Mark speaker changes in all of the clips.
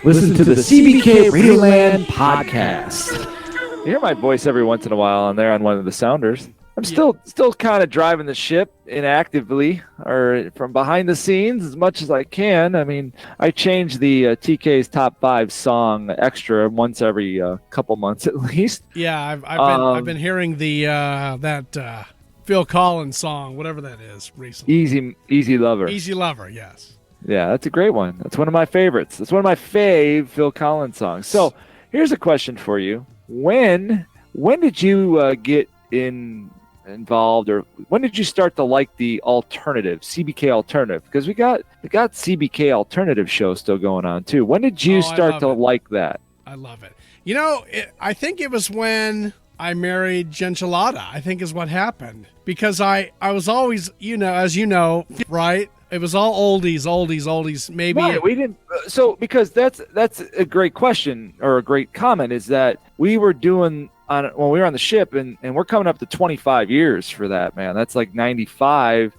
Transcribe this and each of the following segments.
Speaker 1: Listen to the CBK Radioland podcast.
Speaker 2: You hear my voice every once in a while on there on one of the sounders. I'm still kind of driving the ship inactively or from behind the scenes as much as I can. I mean, I change the TK's top 5 song extra once every couple months at least.
Speaker 3: Yeah, I've been hearing the that Phil Collins song, whatever that is, recently.
Speaker 2: Easy Lover.
Speaker 3: Easy Lover, yes.
Speaker 2: Yeah, that's a great one. That's one of my favorites. That's one of my fave Phil Collins songs. So here's a question for you. When did you get involved, or when did you start to like the alternative, CBK alternative? Because we got CBK alternative show still going on too. When did you start to like that?
Speaker 3: I love it. You know, I think it was when I married Gentilata, I think is what happened. Because I was always, as you know, right? It was all oldies. Maybe
Speaker 2: right, we didn't. So because that's a great question or a great comment is that we were doing when we were on the ship and we're coming up to 25 years for that, man. That's like 95.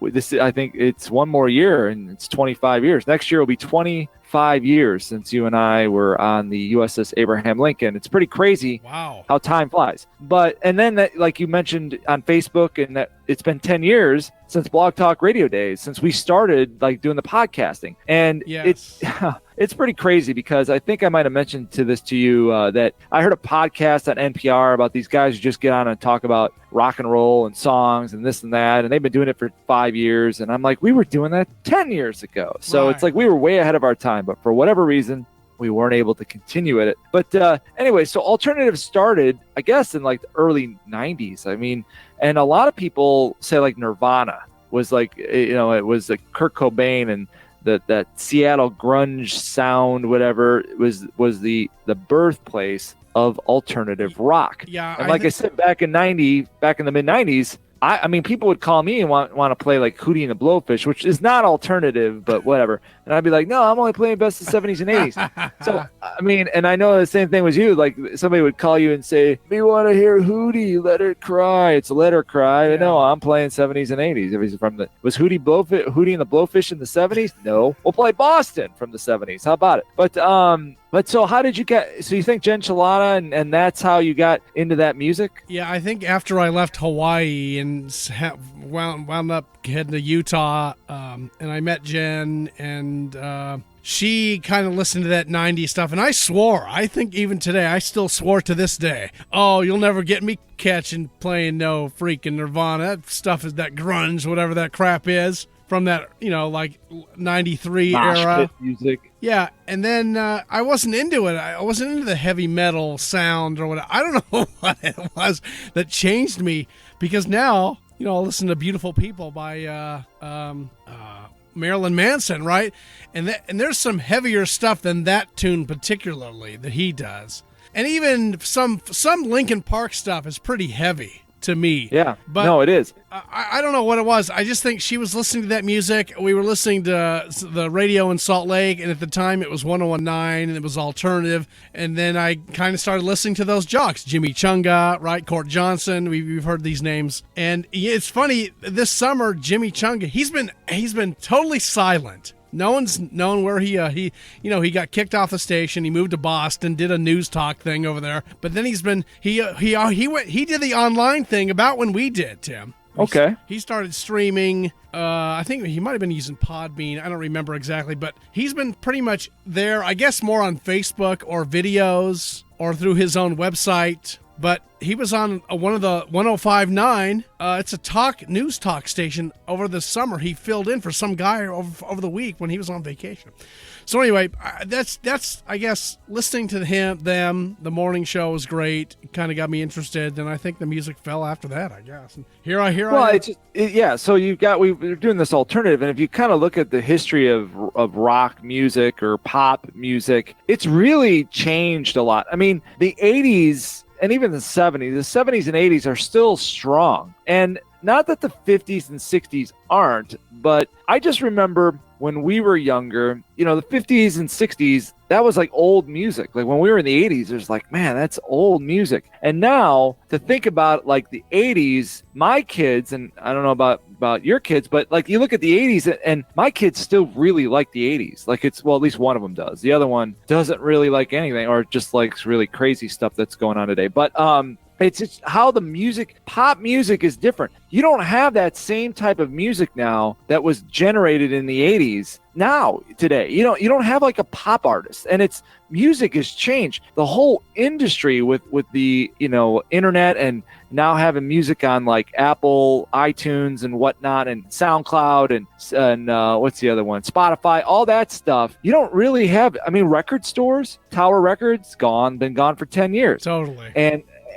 Speaker 2: This I think it's one more year and it's 25 years. Next year will be 25 years since you and I were on the USS Abraham Lincoln. It's pretty crazy.
Speaker 3: Wow, how
Speaker 2: time flies. And then that, like you mentioned on Facebook, and that it's been 10 years since Blog Talk Radio days, since we started like doing the podcasting. And
Speaker 3: yes.
Speaker 2: It's pretty crazy because I think I might have mentioned to you that I heard a podcast on NPR about these guys who just get on and talk about rock and roll and songs and this and that. And they've been doing it for 5 years. And I'm like, we were doing that 10 years ago. So It's like we were way ahead of our time. But for whatever reason, we weren't able to continue at it. But anyway, so alternative started, I guess, in like the early 90s. I mean, and a lot of people say like Nirvana was like, it was like Kurt Cobain and that Seattle grunge sound, whatever, was the birthplace of alternative rock.
Speaker 3: Yeah,
Speaker 2: and I said, back in the mid 90s, I mean, people would call me and want to play like Hootie and the Blowfish, which is not alternative, but whatever. And I'd be like, no, I'm only playing best of 70s and 80s. So, I mean, and I know the same thing was you. Like somebody would call you and say, we want to hear Hootie, Let It Cry. It's a Let Her Cry. Yeah. No, I'm playing 70s and 80s. It was was Hootie and the Blowfish in the 70s? No. We'll play Boston from the 70s. How about it? But so how did you so you think Gentilata and that's how you got into that music?
Speaker 3: Yeah, I think after I left Hawaii and wound up heading to Utah, and I met Jen, and she kind of listened to that 90s stuff, and I swore. I think even today, I still swore to this day. Oh, you'll never get me catching playing no freaking Nirvana. That stuff is that grunge, whatever that crap is. From that, like 93 era
Speaker 2: music.
Speaker 3: Yeah, and then I wasn't into it. I wasn't into the heavy metal sound or whatever. I don't know what it was that changed me, because now, I'll listen to Beautiful People by Marilyn Manson, right? And there's some heavier stuff than that tune particularly that he does. And even some Linkin Park stuff is pretty heavy to me.
Speaker 2: Yeah,
Speaker 3: but
Speaker 2: no, it is.
Speaker 3: I don't know what it was. I just think she was listening to that music. We were listening to the radio in Salt Lake, and at the time it was 101.9, and it was alternative. And then I kind of started listening to those jocks, Jimmy Chunga, right, Court Johnson. We've heard these names, and it's funny. This summer, Jimmy Chunga, he's been totally silent. No one's known where he got kicked off the station. He moved to Boston, did a news talk thing over there. But then he did the online thing about when we did, Tim.
Speaker 2: Okay.
Speaker 3: He started streaming. I think he might have been using Podbean. I don't remember exactly, but he's been pretty much there, I guess, more on Facebook or videos or through his own website. But he was on one of the 105.9. It's a news talk station over the summer. He filled in for some guy over the week when he was on vacation. So anyway, that's I guess listening to them. The morning show was great. It kind of got me interested, and I think the music fell after that, I guess. And here I am.
Speaker 2: So we're doing this alternative, and if you kind of look at the history of rock music or pop music, it's really changed a lot. I mean, the 80s and even the 70s and 80s are still strong. And not that the 50s and 60s aren't, but I just remember when we were younger, the 50s and 60s, that was like old music. Like when we were in the 80s, it was like, man, that's old music. And now to think about like the 80s, my kids, and I don't know about your kids, but like you look at the 80s and my kids still really like the 80s. Like at least one of them does. The other one doesn't really like anything or just likes really crazy stuff that's going on today. But it's just how the pop music is different. You don't have that same type of music now that was generated in the 80s now today. You don't have like a pop artist, and music has changed. The whole industry with the internet and now having music on like Apple, iTunes and whatnot, and SoundCloud and what's the other one? Spotify, all that stuff. You don't really have, record stores, Tower Records, been gone for 10 years.
Speaker 3: Totally.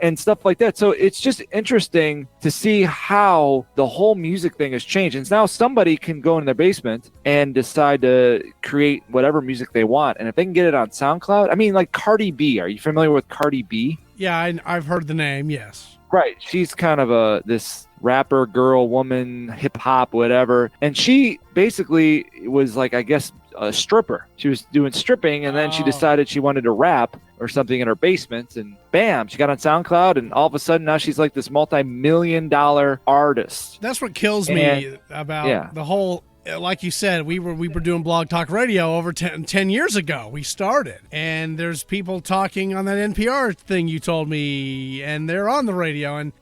Speaker 2: And stuff like that. So it's just interesting to see how the whole music thing has changed. And now somebody can go in their basement and decide to create whatever music they want. And if they can get it on SoundCloud, like Cardi B. Are you familiar with Cardi B?
Speaker 3: Yeah, I've heard the name, yes.
Speaker 2: Right. She's kind of this rapper, girl, woman, hip hop, whatever. And she basically was like, I guess, a stripper. She was doing stripping, and then she decided she wanted to rap or something in her basement, and bam, she got on SoundCloud, and all of a sudden now she's like this multi-million-dollar artist.
Speaker 3: That's what kills me about the whole. Like you said, we were doing Blog Talk Radio over 10 years ago. We started, and there's people talking on that NPR thing you told me, and they're on the radio, and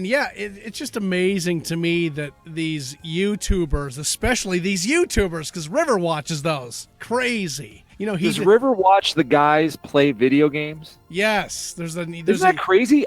Speaker 3: yeah, it's just amazing to me that these YouTubers, especially these YouTubers, because River watches those, crazy.
Speaker 2: Does River watch the guys play video games?
Speaker 3: Yes,
Speaker 2: Isn't that crazy?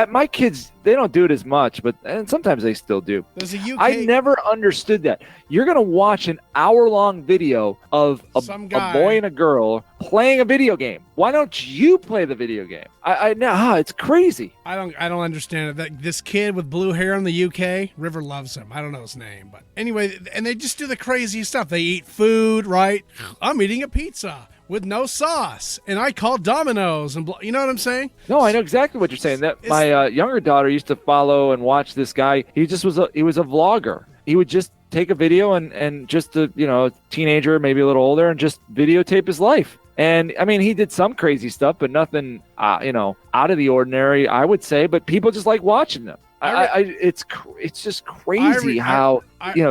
Speaker 2: My kids, they don't do it as much, and sometimes they still do.
Speaker 3: There's a UK.
Speaker 2: I never understood that. You're gonna watch an hour-long video of a boy and a girl playing a video game. Why don't you play the video game? It's crazy.
Speaker 3: I don't understand it. That this kid with blue hair in the UK, River loves him. I don't know his name, but anyway, and they just do the crazy stuff. They eat food, right? I'm eating a pizza with no sauce, and I call Domino's, and you know what I'm saying?
Speaker 2: No, I know exactly what you're saying. My younger daughter used to follow and watch this guy. He was a vlogger. He would just take a video and just a teenager, maybe a little older, and just videotape his life. And he did some crazy stuff, but nothing out of the ordinary, I would say. But people just like watching them. It's just crazy how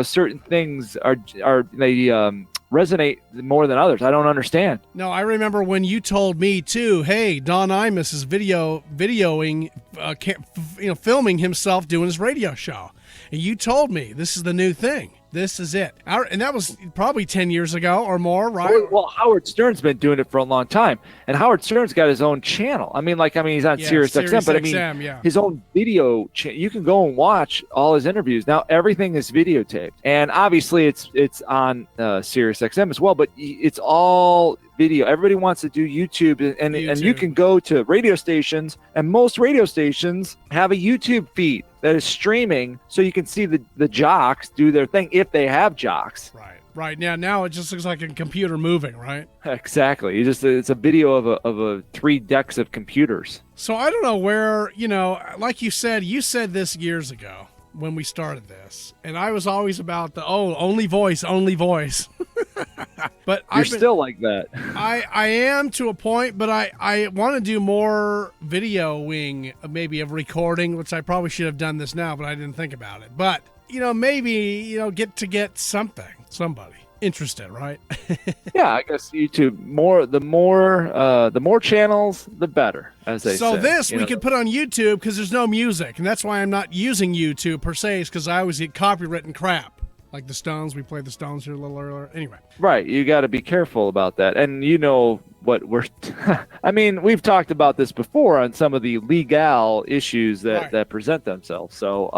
Speaker 2: certain things are resonate more than others. I don't understand.
Speaker 3: No, I remember when you told me too, hey, Don Imus is videoing, filming himself doing his radio show. And you told me this is the new thing. This is it. And that was probably 10 years ago or more, right?
Speaker 2: Well, Howard Stern's been doing it for a long time. And Howard Stern's got his own channel. He's on Sirius XM, but his own video channel. You can go and watch all his interviews. Now, everything is videotaped. And obviously, it's on Sirius XM as well, but it's all video. Everybody wants to do YouTube, and you can go to radio stations, and most radio stations have a YouTube feed that is streaming, so you can see the jocks do their thing if they have jocks.
Speaker 3: Right. Now it just looks like a computer moving, right?
Speaker 2: Exactly. It's a video of 3 decks of computers.
Speaker 3: So I don't know where, like you said this years ago when we started this, and I was always about the only voice. But
Speaker 2: you're still like that.
Speaker 3: I am to a point, but I want to do more videoing, maybe of recording, which I probably should have done this now, but I didn't think about it. But maybe get somebody interested, right?
Speaker 2: Yeah, I guess YouTube the more channels, the better, as they say.
Speaker 3: So this we could put on YouTube because there's no music, and that's why I'm not using YouTube per se, is because I always get copywritten crap. Like the Stones, we played the Stones here a little earlier. Anyway.
Speaker 2: Right, you got to be careful about that. And what we're we've talked about this before on some of the legal issues that present themselves. So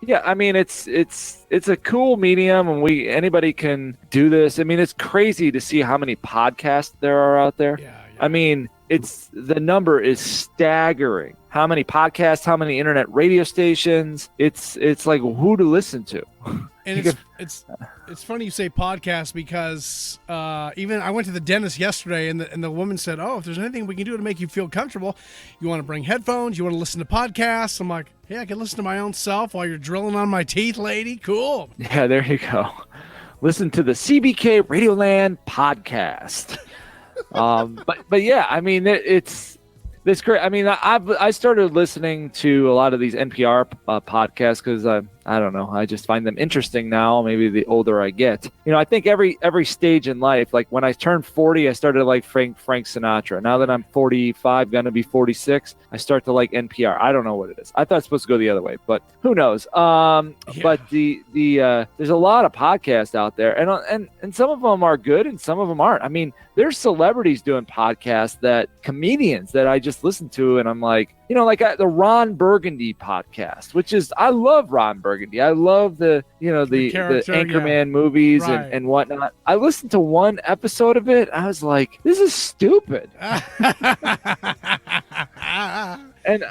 Speaker 2: it's a cool medium, and anybody can do this. It's crazy to see how many podcasts there are out there. Yeah. The number is staggering. How many podcasts, how many internet radio stations? It's like who to listen to.
Speaker 3: And it's funny you say podcast because even I went to the dentist yesterday and the woman said, "Oh, if there's anything we can do to make you feel comfortable, you want to bring headphones, you want to listen to podcasts." I'm like, "Yeah, I can listen to my own self while you're drilling on my teeth, lady. Cool."
Speaker 2: Yeah, there you go. Listen to the CBK Radioland podcast. But yeah, I mean it's great. I mean, I started listening to a lot of these NPR podcasts because I don't know. I just find them interesting now. Maybe the older I get, I think every stage in life, like when I turned 40, I started to like Frank Sinatra. Now that I'm 45, gonna be 46, I start to like NPR. I don't know what it is. I thought it's supposed to go the other way, but who knows? But the there's a lot of podcasts out there, and some of them are good, and some of them aren't. I mean, there's celebrities doing podcasts comedians that I just listen to, and I'm like, the Ron Burgundy podcast, which is, I love Ron Burgundy. I love the Anchorman movies
Speaker 3: right.
Speaker 2: and whatnot. I listened to one episode of it. I was like, this is stupid. And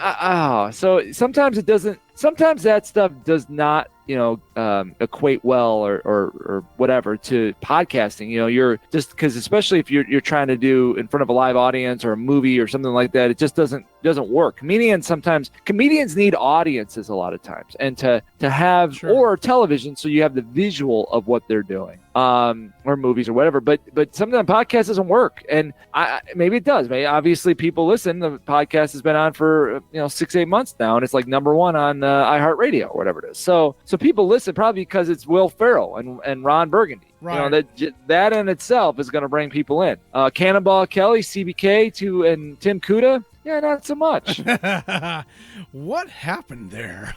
Speaker 2: so sometimes it doesn't. Sometimes that stuff does not, equate well or whatever to podcasting. You're just because, especially if you're trying to do in front of a live audience or a movie or something like that, it just doesn't work. Comedians need audiences a lot of times, and to have
Speaker 3: Sure.
Speaker 2: or television, so you have the visual of what they're doing, or movies or whatever. But sometimes podcast doesn't work, and maybe it does. Maybe obviously people listen. The podcast has been on for 6-8 months now, and it's like number one on iHeartRadio or whatever it is. So people listen probably because it's Will Ferrell and Ron Burgundy.
Speaker 3: Right.
Speaker 2: That in itself is going to bring people in. Cannonball Kelly, CBK, and Tim Kuda. Yeah, not so much.
Speaker 3: What happened there?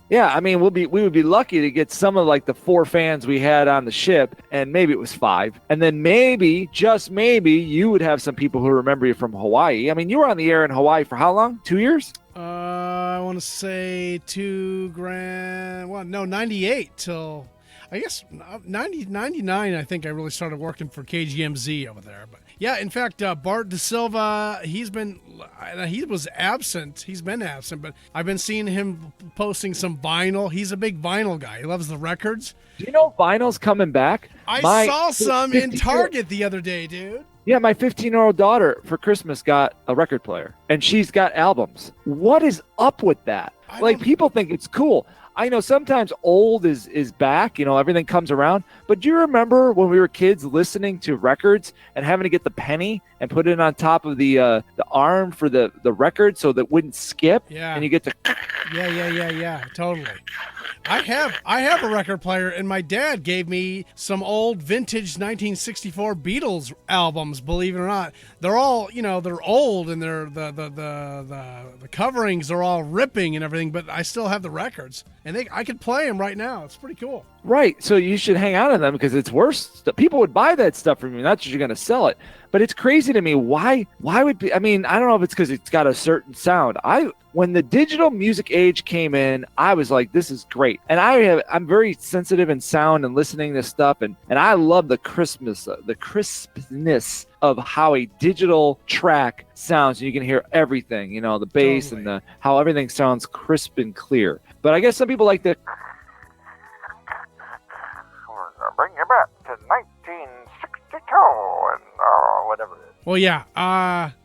Speaker 2: Yeah, I mean, we would be lucky to get some of like the 4 fans we had on the ship, and maybe it was 5. And then maybe, just maybe, you would have some people who remember you from Hawaii. I mean, you were on the air in Hawaii for how long? 2 years?
Speaker 3: I want to say 98 till, I guess, 99, I think I really started working for KGMZ over there. But yeah, in fact, Bart Da Silva, he was absent. He's been absent, but I've been seeing him posting some vinyl. He's a big vinyl guy. He loves the records.
Speaker 2: Do you know vinyl's coming back?
Speaker 3: I saw some in Target the other day, dude.
Speaker 2: Yeah, my 15-year-old daughter for Christmas got a record player, and she's got albums. What is up with that? People think it's cool. I know sometimes old is back, everything comes around. But do you remember when we were kids listening to records and having to get the penny and put it on top of the arm for the record so that it wouldn't skip?
Speaker 3: Yeah.
Speaker 2: And you get to...
Speaker 3: Yeah, totally. I have a record player, and my dad gave me some old vintage 1964 Beatles albums. Believe it or not, they're all they're old, and they're the coverings are all ripping and everything. But I still have the records, and I could play them right now. It's pretty cool.
Speaker 2: Right. So you should hang on to them because it's worse. People would buy that stuff from you. Not that you're going to sell it. But it's crazy to me. Why would be? I mean, I don't know if it's because it's got a certain sound. When the digital music age came in, I was like, this is great. And I'm very sensitive in sound and listening to stuff. And I love the crispness of how a digital track sounds. You can hear everything, the bass
Speaker 3: Totally.
Speaker 2: and how everything sounds crisp and clear. But I guess some people like to
Speaker 4: bring you back to 1962 and whatever it is.
Speaker 3: Well, yeah,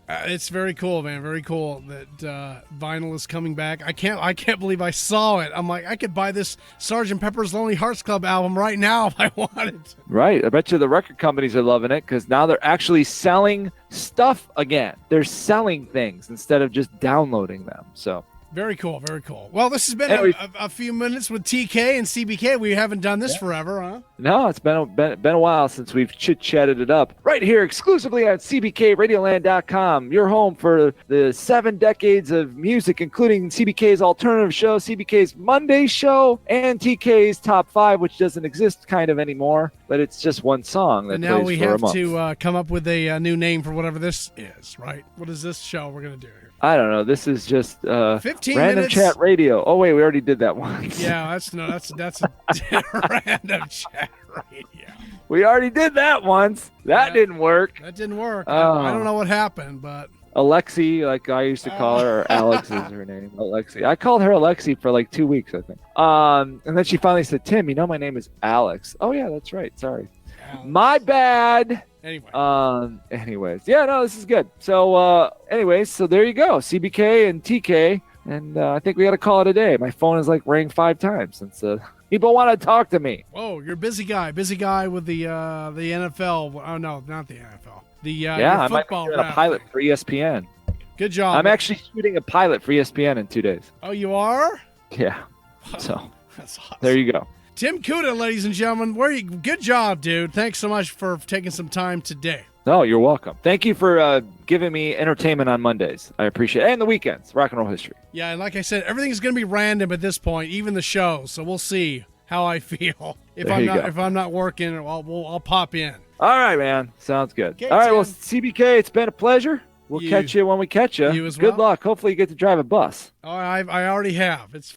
Speaker 3: it's very cool, man. Very cool that vinyl is coming back. I can't believe I saw it. I'm like, I could buy this Sgt. Pepper's Lonely Hearts Club album right now if I wanted to.
Speaker 2: Right. I bet you the record companies are loving it because now they're actually selling stuff again. They're selling things instead of just downloading them. So
Speaker 3: very cool. Very cool. Well, this has been a few minutes with TK and CBK. We haven't done this forever, huh?
Speaker 2: No, it's been a while since we've chit-chatted it up. Right here exclusively on CBKRadioland.com, your home for the 7 decades of music, including CBK's alternative show, CBK's Monday show, and TK's Top 5, which doesn't exist kind of anymore, but it's just one song that
Speaker 3: and now
Speaker 2: plays
Speaker 3: we
Speaker 2: for a
Speaker 3: have
Speaker 2: month.
Speaker 3: to come up with a new name for whatever this is, right? What is this show we're going to do here?
Speaker 2: I don't know. This is just
Speaker 3: 15
Speaker 2: random
Speaker 3: minutes.
Speaker 2: chat radio. Oh wait, we already did that once.
Speaker 3: Yeah, that's a random chat radio.
Speaker 2: We already did that once. That didn't work.
Speaker 3: That didn't work.
Speaker 2: Oh.
Speaker 3: I don't know what happened, but
Speaker 2: Alexi, like I used to call her, or Alex is her name, Alexi. I called her Alexi for like 2 weeks, I think. And then she finally said, Tim, you know my name is Alex. Oh yeah, that's right. Sorry. My bad.
Speaker 3: Anyway.
Speaker 2: Anyways. Yeah, no, this is good. So anyways, so there you go. CBK and TK. And I think we got to call it a day. My phone is like rang 5 times since people want to talk to me.
Speaker 3: Oh, you're a busy guy with the NFL. Oh no, not the NFL. The
Speaker 2: I might be
Speaker 3: football
Speaker 2: doing a pilot for ESPN.
Speaker 3: Good job.
Speaker 2: I'm actually shooting a pilot for ESPN in 2 days.
Speaker 3: Oh, you are?
Speaker 2: Yeah. So
Speaker 3: that's awesome.
Speaker 2: There you go.
Speaker 3: Tim Kuda, ladies and gentlemen, good job, dude. Thanks so much for taking some time today.
Speaker 2: No, you're welcome. Thank you for giving me entertainment on Mondays. I appreciate it. And the weekends, rock and roll history.
Speaker 3: Yeah, and like I said, everything's going to be random at this point, even the show. So we'll see how I feel. If I'm not working, I'll pop in.
Speaker 2: All right, man. Sounds good.
Speaker 3: Okay,
Speaker 2: all right,
Speaker 3: Tim.
Speaker 2: well, CBK, it's been a pleasure. We'll catch you when we catch you.
Speaker 3: You as
Speaker 2: Good
Speaker 3: well.
Speaker 2: luck. Hopefully you get to drive a bus.
Speaker 3: Oh, I already have. It's